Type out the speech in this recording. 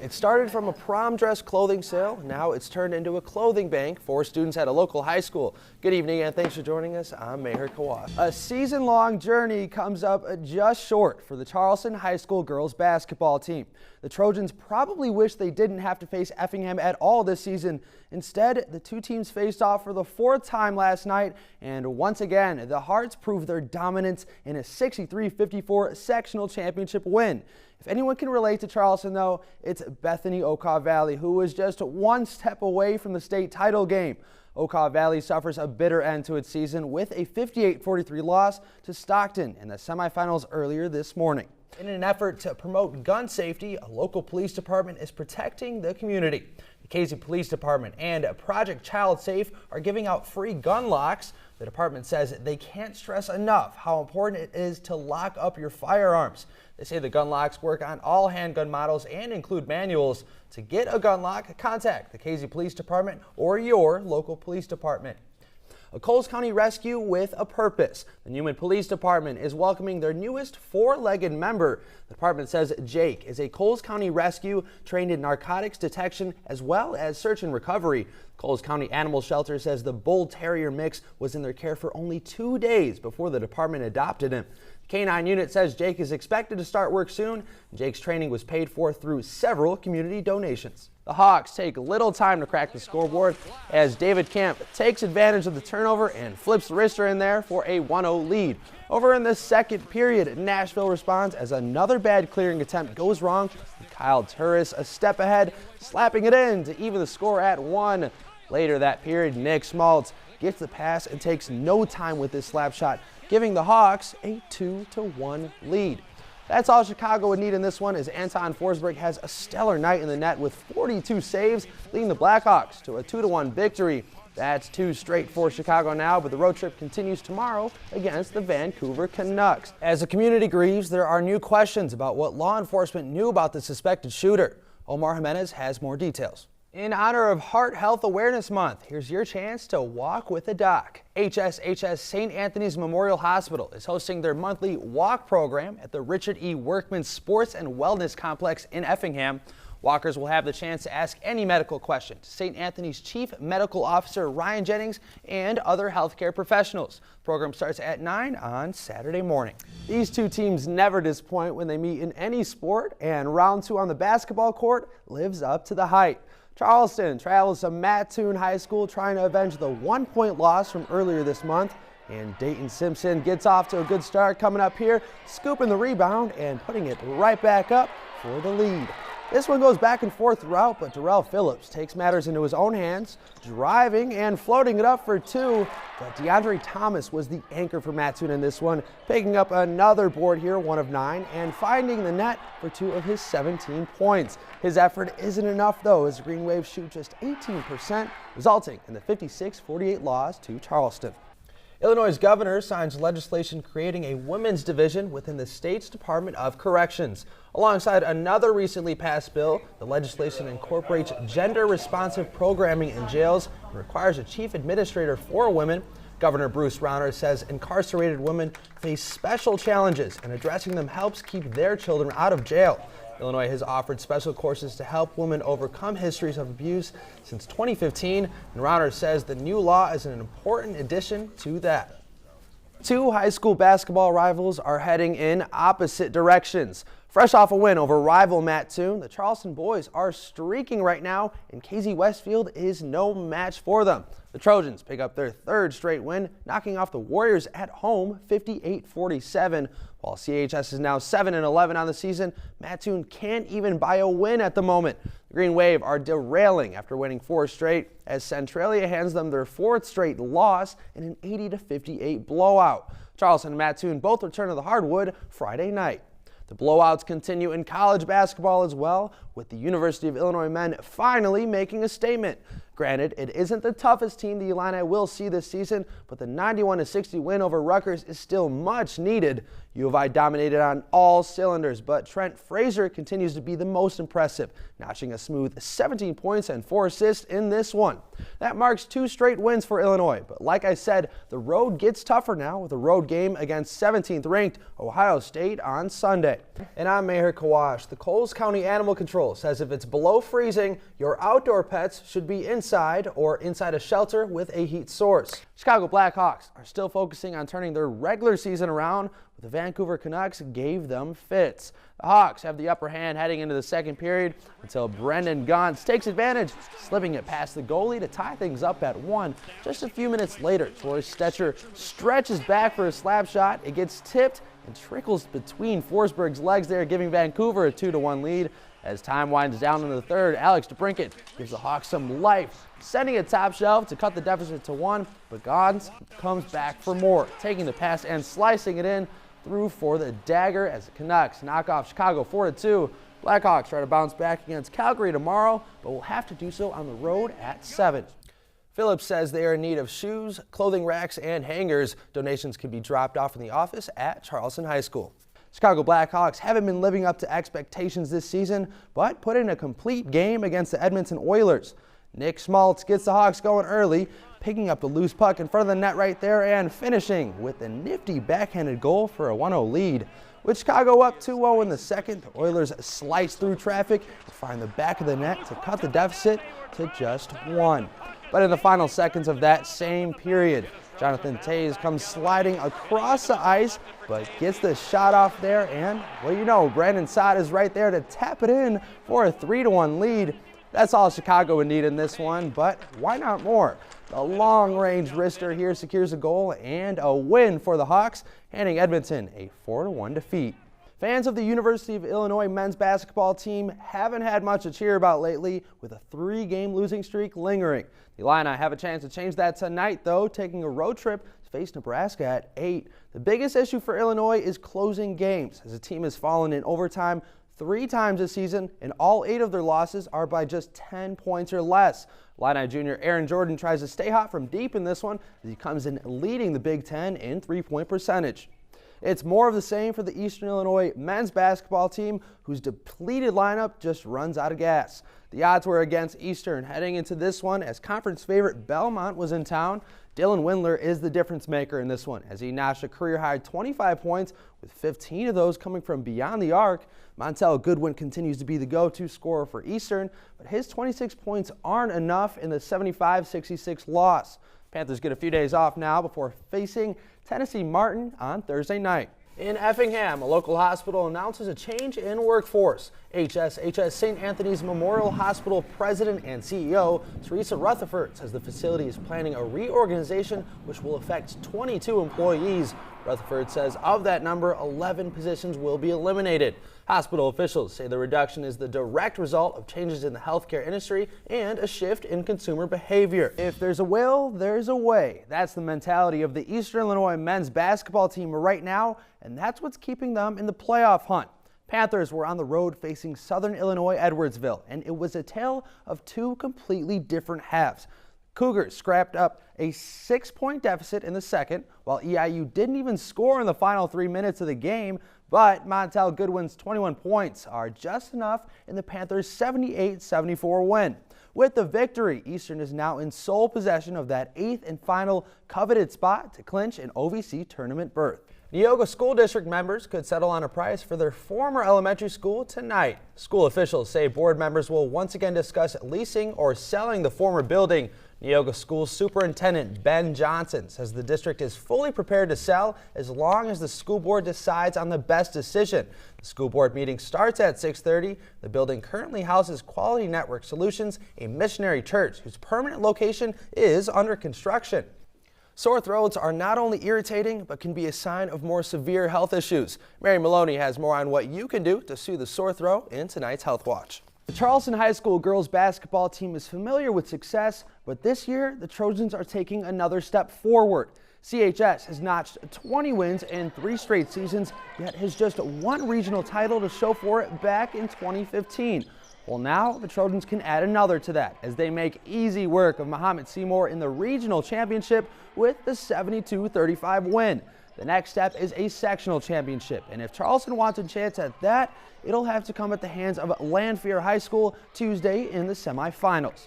It started from a prom dress clothing sale. Now it's turned into a clothing bank for students at a local high school. Good evening and thanks for joining us. I'm Maher Kawash. A season-long journey comes up just short for the Charleston High School girls basketball team. The Trojans probably wish they didn't have to face Effingham at all this season. Instead, the two teams faced off for the fourth time last night, and once again, the Hearts proved their dominance in a 63-54 sectional championship win. If anyone can relate to Charleston, though, it's Bethany Okaw Valley, who was just one step away from the state title game. Okaw Valley suffers a bitter end to its season with a 58-43 loss to Stockton in the semifinals earlier this morning. In an effort to promote gun safety, a local police department is protecting the community. The Casey Police Department and Project Child Safe are giving out free gun locks. The department says they can't stress enough how important it is to lock up your firearms. They say the gun locks work on all handgun models and include manuals. To get a gun lock, contact the Casey Police Department or your local police department. A Coles County rescue with a purpose. The Newman Police Department is welcoming their newest four-legged member. The department says Jake is a Coles County rescue trained in narcotics detection as well as search and recovery. Coles County Animal Shelter says the Bull Terrier mix was in their care for only 2 days before the department adopted him. The K9 unit says Jake is expected to start work soon. Jake's training was paid for through several community donations. The Hawks take little time to crack the scoreboard as David Camp takes advantage of the turnover and flips the wrister in there for a 1-0 lead. Over in the second period, Nashville responds as another bad clearing attempt goes wrong. Kyle Turris a step ahead, slapping it in to even the score at 1. Later that period, Nick Smaltz gets the pass and takes no time with this slap shot, giving the Hawks a 2-1 lead. That's all Chicago would need in this one, as Anton Forsberg has a stellar night in the net with 42 saves, leading the Blackhawks to a 2-1 victory. That's 2 straight for Chicago now, but the road trip continues tomorrow against the Vancouver Canucks. As the community grieves, there are new questions about what law enforcement knew about the suspected shooter. Omar Jimenez has more details. In honor of Heart Health Awareness Month, here's your chance to walk with a doc. HSHS St. Anthony's Memorial Hospital is hosting their monthly walk program at the Richard E. Workman Sports and Wellness Complex in Effingham. Walkers will have the chance to ask any medical question to St. Anthony's Chief Medical Officer Ryan Jennings and other healthcare professionals. The program starts at 9 on Saturday morning. These two teams never disappoint when they meet in any sport, and round 2 on the basketball court lives up to the hype. Charleston travels to Mattoon High School trying to avenge the 1-point loss from earlier this month. And Dayton Simpson gets off to a good start coming up here, scooping the rebound and putting it right back up for the lead. This one goes back and forth throughout, but Darrell Phillips takes matters into his own hands, driving and floating it up for 2. But DeAndre Thomas was the anchor for Mattoon in this one, picking up another board here, 1 of 9, and finding the net for 2 of his 17 points. His effort isn't enough, though, as the Green Wave shoot just 18%, resulting in the 56-48 loss to Charleston. Illinois' governor signs legislation creating a women's division within the state's Department of Corrections. Alongside another recently passed bill, the legislation incorporates gender-responsive programming in jails and requires a chief administrator for women. Governor Bruce Rauner says incarcerated women face special challenges, and addressing them helps keep their children out of jail. Illinois has offered special courses to help women overcome histories of abuse since 2015, and Rauner says the new law is an important addition to that. 2 high school basketball rivals are heading in opposite directions. Fresh off a win over rival Mattoon, the Charleston boys are streaking right now, and KZ Westfield is no match for them. The Trojans pick up their 3rd straight win, knocking off the Warriors at home 58-47. While CHS is now 7-11 on the season, Mattoon can't even buy a win at the moment. The Green Wave are derailing after winning 4 straight, as Centralia hands them their 4th straight loss in an 80-58 blowout. Charleston and Mattoon both return to the hardwood Friday night. The blowouts continue in college basketball as well, with the University of Illinois men finally making a statement. Granted, it isn't the toughest team the Illini will see this season, but the 91-60 win over Rutgers is still much needed. U of I dominated on all cylinders, but Trent Frazier continues to be the most impressive, notching a smooth 17 points and 4 assists in this one. That marks 2 straight wins for Illinois, but like I said, the road gets tougher now with a road game against 17th-ranked Ohio State on Sunday. And I'm Maher Kawash. The Coles County Animal Control says if it's below freezing, your outdoor pets should be inside or inside a shelter with a heat source. Chicago Blackhawks are still focusing on turning their regular season around, but the Vancouver Canucks gave them fits. The Hawks have the upper hand heading into the second period until Brendan Gaunce takes advantage, slipping it past the goalie to tie things up at 1. Just a few minutes later, Troy Stetcher stretches back for a slap shot. It gets tipped and trickles between Forsberg's legs there, giving Vancouver a 2-1 lead. As time winds down in the third, Alex DeBrincat gives the Hawks some life, sending it top shelf to cut the deficit to 1, but Gaunce comes back for more, taking the pass and slicing it in through for the dagger as the Canucks knock off Chicago 4-2. Blackhawks try to bounce back against Calgary tomorrow, but will have to do so on the road at 7. Phillips says they are in need of shoes, clothing racks, and hangers. Donations can be dropped off in the office at Charleston High School. Chicago Blackhawks haven't been living up to expectations this season, but put in a complete game against the Edmonton Oilers. Nick Schmaltz gets the Hawks going early, picking up the loose puck in front of the net right there and finishing with a nifty backhanded goal for a 1-0 lead. With Chicago up 2-0 in the second, the Oilers slice through traffic and find the back of the net to cut the deficit to just 1. But in the final seconds of that same period, Jonathan Toews comes sliding across the ice, but gets the shot off there, and, well, you know, Brandon Saad is right there to tap it in for a 3-1 lead. That's all Chicago would need in this one, but why not more? The long-range wrister here secures a goal and a win for the Hawks, handing Edmonton a 4-1 defeat. Fans of the University of Illinois men's basketball team haven't had much to cheer about lately, with a 3-game losing streak lingering. The Illini have a chance to change that tonight, though, taking a road trip to face Nebraska at 8. The biggest issue for Illinois is closing games, as the team has fallen in overtime 3 times this season, and all 8 of their losses are by just 10 points or less. Illini junior Aaron Jordan tries to stay hot from deep in this one, as he comes in leading the Big Ten in three-point percentage. It's more of the same for the Eastern Illinois men's basketball team, whose depleted lineup just runs out of gas. The odds were against Eastern heading into this one, as conference favorite Belmont was in town. Dylan Windler is the difference maker in this one, as he notched a career-high 25 points, with 15 of those coming from beyond the arc. Montel Goodwin continues to be the go-to scorer for Eastern, but his 26 points aren't enough in the 75-66 loss. Panthers get a few days off now before facing Tennessee Martin on Thursday night. In Effingham, a local hospital announces a change in workforce. HSHS St. Anthony's Memorial Hospital President and CEO Teresa Rutherford says the facility is planning a reorganization which will affect 22 employees. Rutherford says of that number, 11 positions will be eliminated. Hospital officials say the reduction is the direct result of changes in the healthcare industry and a shift in consumer behavior. If there's a will, there's a way. That's the mentality of the Eastern Illinois men's basketball team right now, and that's what's keeping them in the playoff hunt. Panthers were on the road facing Southern Illinois Edwardsville, and it was a tale of 2 completely different halves. Cougars scrapped up a 6-point deficit in the second, while EIU didn't even score in the final 3 minutes of the game, but Montel Goodwin's 21 points are just enough in the Panthers' 78-74 win. With the victory, Eastern is now in sole possession of that 8th and final coveted spot to clinch an OVC tournament berth. Neoga School District members could settle on a price for their former elementary school tonight. School officials say board members will once again discuss leasing or selling the former building. Neoga School Superintendent Ben Johnson says the district is fully prepared to sell as long as the school board decides on the best decision. The school board meeting starts at 6:30. The building currently houses Quality Network Solutions, a missionary church whose permanent location is under construction. Sore throats are not only irritating, but can be a sign of more severe health issues. Mary Maloney has more on what you can do to soothe a sore throat in tonight's Health Watch. The Charleston High School girls basketball team is familiar with success, but this year the Trojans are taking another step forward. CHS has notched 20 wins in 3 straight seasons, yet has just 1 regional title to show for it back in 2015. Well, now the Trojans can add another to that as they make easy work of Muhammad Seymour in the regional championship with the 72-35 win. The next step is a sectional championship, and if Charleston wants a chance at that, it'll have to come at the hands of Lanphier High School Tuesday in the semifinals.